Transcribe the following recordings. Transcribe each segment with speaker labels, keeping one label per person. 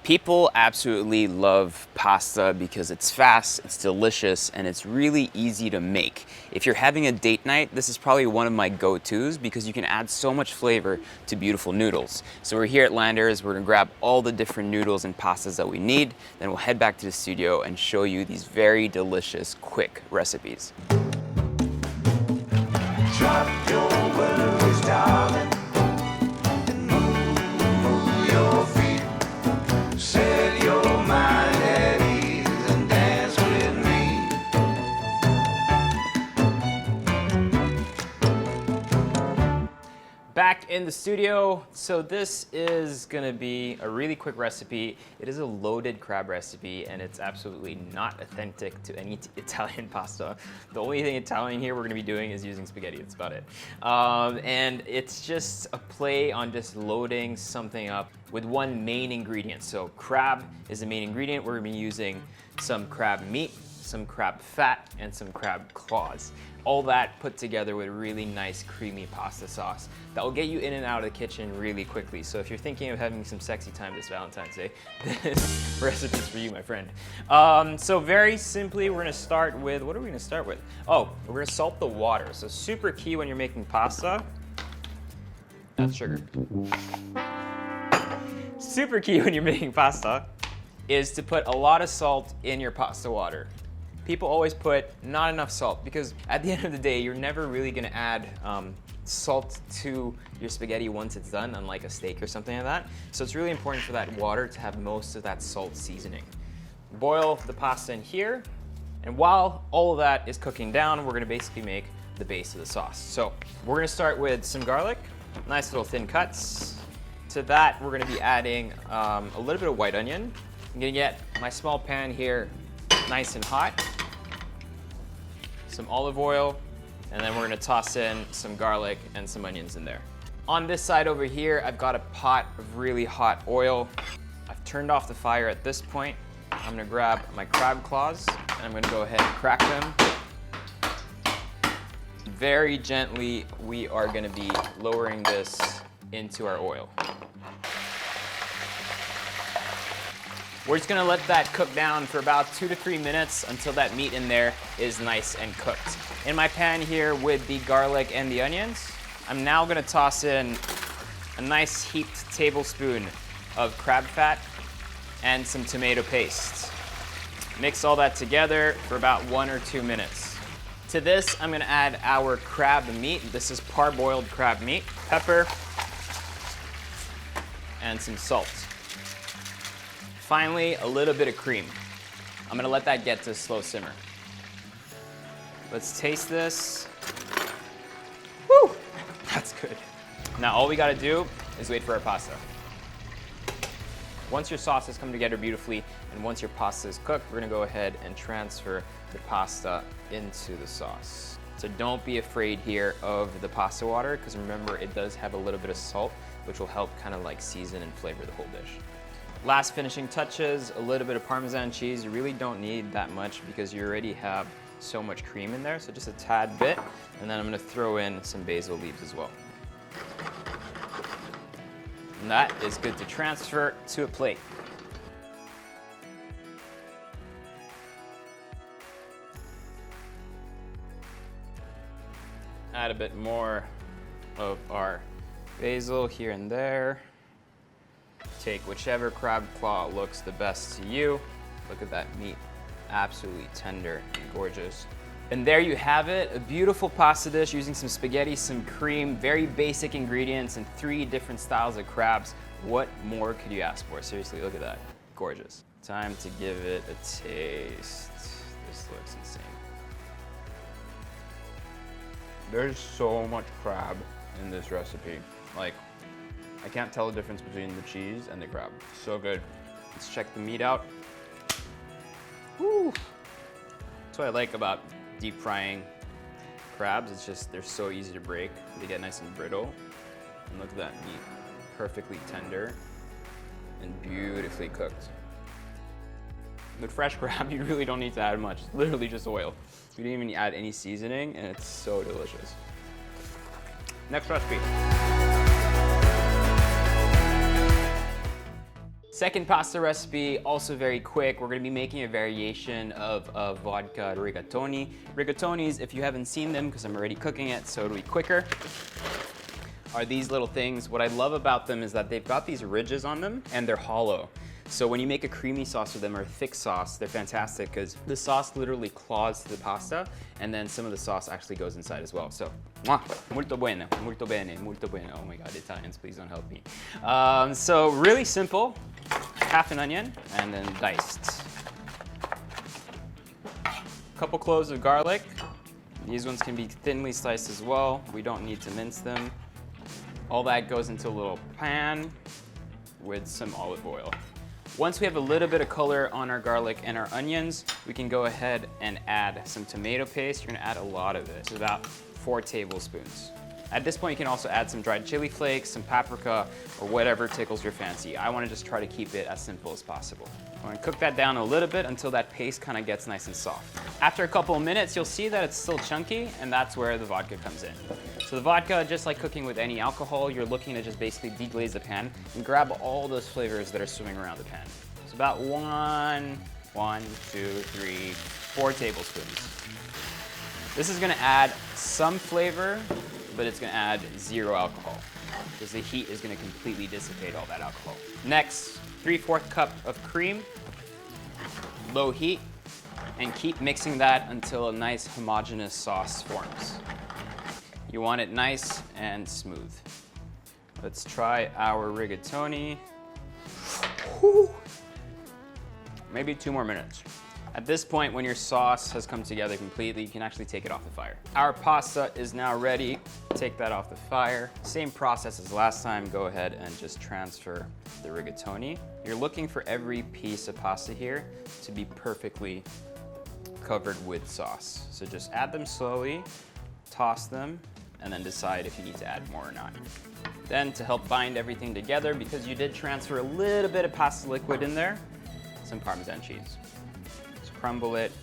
Speaker 1: People absolutely love pasta because it's fast, it's delicious, and it's really easy to make. If you're having a date night, this is probably one of my go-tos because you can add so much flavor to beautiful noodles. So we're here at Landers, we're gonna grab all the different noodles and pastas that we need, then we'll head back to the studio and show you these very delicious, quick recipes.
Speaker 2: Drop your worries, darling, and move your feet. Set your mind at ease and dance with me.
Speaker 1: Back in the studio. So this is gonna be a really quick recipe. It is a loaded crab recipe and it's absolutely not authentic to any Italian pasta. The only thing Italian here we're gonna be doing is using spaghetti, that's about it. And it's just a play on just loading something up with one main ingredient. So crab is the main ingredient. We're gonna be using some crab meat, some crab fat, and some crab claws. All that put together with really nice creamy pasta sauce that will get you in and out of the kitchen really quickly. So if you're thinking of having some sexy time this Valentine's Day, this recipe is for you, my friend. So very simply, we're gonna start with, what are we gonna start with? Oh, we're gonna salt the water. So super key when you're making pasta, that's sugar. Super key when you're making pasta is to put a lot of salt in your pasta water. People always put not enough salt because at the end of the day, you're never really gonna add salt to your spaghetti once it's done, unlike a steak or something like that. So it's really important for that water to have most of that salt seasoning. Boil the pasta in here, and while all of that is cooking down, we're gonna basically make the base of the sauce. So we're gonna start with some garlic, nice little thin cuts. To that, we're gonna be adding a little bit of white onion. I'm gonna get my small pan here nice and hot. Some olive oil, and then we're gonna toss in some garlic and some onions in there. On this side over here, I've got a pot of really hot oil. I've turned off the fire at this point. I'm gonna grab my crab claws, and I'm gonna go ahead and crack them. Very gently, we are gonna be lowering this into our oil. We're just gonna let that cook down for about 2 to 3 minutes until that meat in there is nice and cooked. In my pan here with the garlic and the onions, I'm now gonna toss in a nice heaped tablespoon of crab fat and some tomato paste. Mix all that together for about 1 or 2 minutes. To this, I'm gonna add our crab meat. This is parboiled crab meat, pepper, and some salt. Finally, a little bit of cream. I'm gonna let that get to a slow simmer. Let's taste this. Woo, that's good. Now all we gotta do is wait for our pasta. Once your sauce has come together beautifully and once your pasta is cooked, we're gonna go ahead and transfer the pasta into the sauce. So don't be afraid here of the pasta water, because remember it does have a little bit of salt, which will help kind of like season and flavor the whole dish. Last finishing touches, a little bit of Parmesan cheese. You really don't need that much because you already have so much cream in there, so just a tad bit. And then I'm gonna throw in some basil leaves as well. And that is good to transfer to a plate. Add a bit more of our basil here and there. Take whichever crab claw looks the best to you. Look at that meat, absolutely tender and gorgeous. And there you have it, a beautiful pasta dish using some spaghetti, some cream, very basic ingredients, and 3 different styles of crabs. What more could you ask for? Seriously, look at that, gorgeous. Time to give it a taste. This looks insane. There's so much crab in this recipe. Like, I can't tell the difference between the cheese and the crab. So good. Let's check the meat out. Woo! That's what I like about deep frying crabs. It's just, they're so easy to break. They get nice and brittle. And look at that meat. Perfectly tender and beautifully cooked. With fresh crab, you really don't need to add much. It's literally just oil. You didn't even add any seasoning, and it's so delicious. Next recipe. Second pasta recipe, also very quick. We're gonna be making a variation of vodka rigatoni. Rigatonis, if you haven't seen them, because I'm already cooking it, so it'll be quicker, are these little things. What I love about them is that they've got these ridges on them and they're hollow. So when you make a creamy sauce with them or a thick sauce, they're fantastic because the sauce literally claws to the pasta and then some of the sauce actually goes inside as well. So, molto bene, molto bene, molto bene. Oh my God, Italians, please don't help me. So really simple, half an onion and then diced. Couple cloves of garlic. These ones can be thinly sliced as well. We don't need to mince them. All that goes into a little pan with some olive oil. Once we have a little bit of color on our garlic and our onions, we can go ahead and add some tomato paste. You're gonna add a lot of it. It's about 4 tablespoons. At this point, you can also add some dried chili flakes, some paprika, or whatever tickles your fancy. I wanna just try to keep it as simple as possible. I'm gonna cook that down a little bit until that paste kind of gets nice and soft. After a couple of minutes, you'll see that it's still chunky, and that's where the vodka comes in. So the vodka, just like cooking with any alcohol, you're looking to just basically deglaze the pan and grab all those flavors that are swimming around the pan. It's about 4 tablespoons. This is gonna add some flavor, but it's gonna add 0 alcohol because the heat is gonna completely dissipate all that alcohol. Next, 3/4 cup of cream, low heat, and keep mixing that until a nice homogeneous sauce forms. You want it nice and smooth. Let's try our rigatoni. Whew. Maybe 2 more minutes. At this point, when your sauce has come together completely, you can actually take it off the fire. Our pasta is now ready. Take that off the fire. Same process as last time. Go ahead and just transfer the rigatoni. You're looking for every piece of pasta here to be perfectly covered with sauce. So just add them slowly, toss them, and then decide if you need to add more or not. Then to help bind everything together, because you did transfer a little bit of pasta liquid in there, some Parmesan cheese. Just crumble it,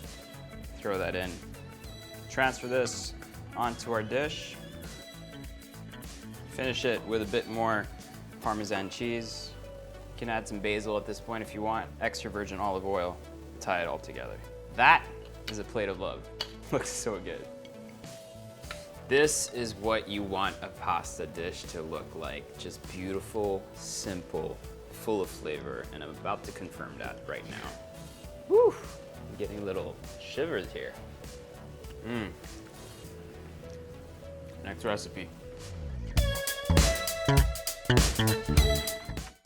Speaker 1: throw that in. Transfer this onto our dish. Finish it with a bit more Parmesan cheese. You can add some basil at this point if you want, extra virgin olive oil, tie it all together. That is a plate of love. Looks so good. This is what you want a pasta dish to look like. Just beautiful, simple, full of flavor, and I'm about to confirm that right now. Woo! I'm getting little shivers here. Next recipe.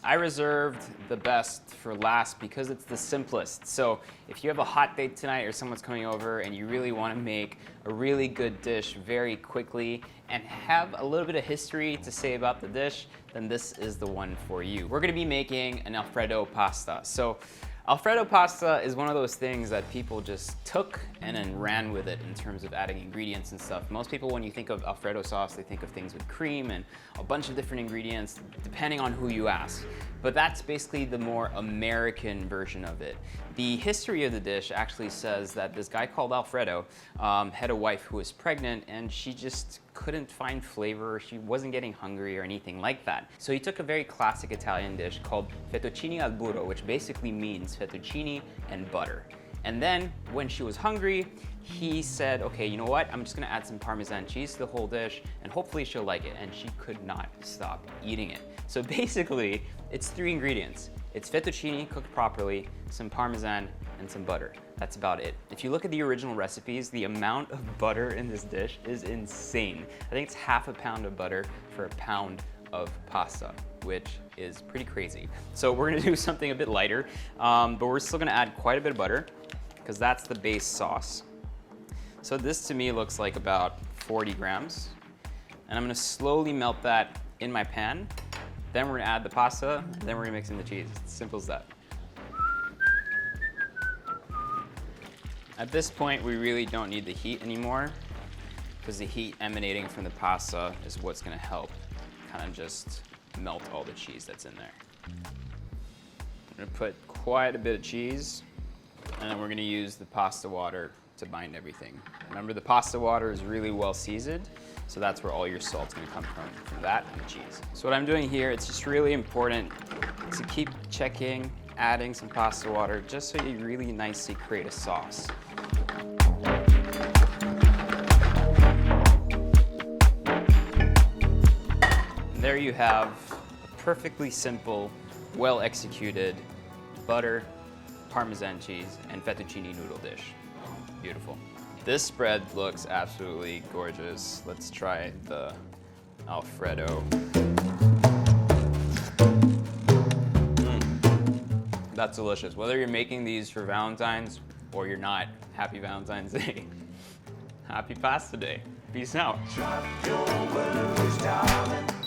Speaker 1: I reserved the best for last because it's the simplest. So if you have a hot date tonight or someone's coming over and you really want to make a really good dish very quickly and have a little bit of history to say about the dish, then this is the one for you. We're going to be making an Alfredo pasta. So Alfredo pasta is one of those things that people just took and then ran with it in terms of adding ingredients and stuff. Most people, when you think of Alfredo sauce, they think of things with cream and a bunch of different ingredients, depending on who you ask. But that's basically the more American version of it. The history of the dish actually says that this guy called Alfredo had a wife who was pregnant and she just couldn't find flavor, she wasn't getting hungry or anything like that. So he took a very classic Italian dish called fettuccine al burro, which basically means fettuccine and butter. And then when she was hungry, he said, okay, you know what? I'm just gonna add some Parmesan cheese to the whole dish and hopefully she'll like it. And she could not stop eating it. So basically, it's 3 ingredients. It's fettuccine cooked properly, some Parmesan, and some butter. That's about it. If you look at the original recipes, the amount of butter in this dish is insane. I think it's half a pound of butter for a pound of pasta, which is pretty crazy. So we're gonna do something a bit lighter, but we're still gonna add quite a bit of butter because that's the base sauce. So this to me looks like about 40 grams. And I'm gonna slowly melt that in my pan. Then we're gonna add the pasta, and then we're gonna mix in the cheese. It's simple as that. At this point, we really don't need the heat anymore because the heat emanating from the pasta is what's gonna help kind of just melt all the cheese that's in there. I'm gonna put quite a bit of cheese, and then we're gonna use the pasta water to bind everything. Remember, the pasta water is really well seasoned, so that's where all your salt's gonna come from that and the cheese. So what I'm doing here, it's just really important to keep checking, adding some pasta water, just so you really nicely create a sauce. And there you have a perfectly simple, well executed butter, Parmesan cheese, and fettuccine noodle dish. Beautiful. This spread looks absolutely gorgeous. Let's try the Alfredo. That's delicious. Whether you're making these for Valentine's or you're not, happy Valentine's Day. Happy Pasta Day. Peace out.
Speaker 2: Drop your worries, darling.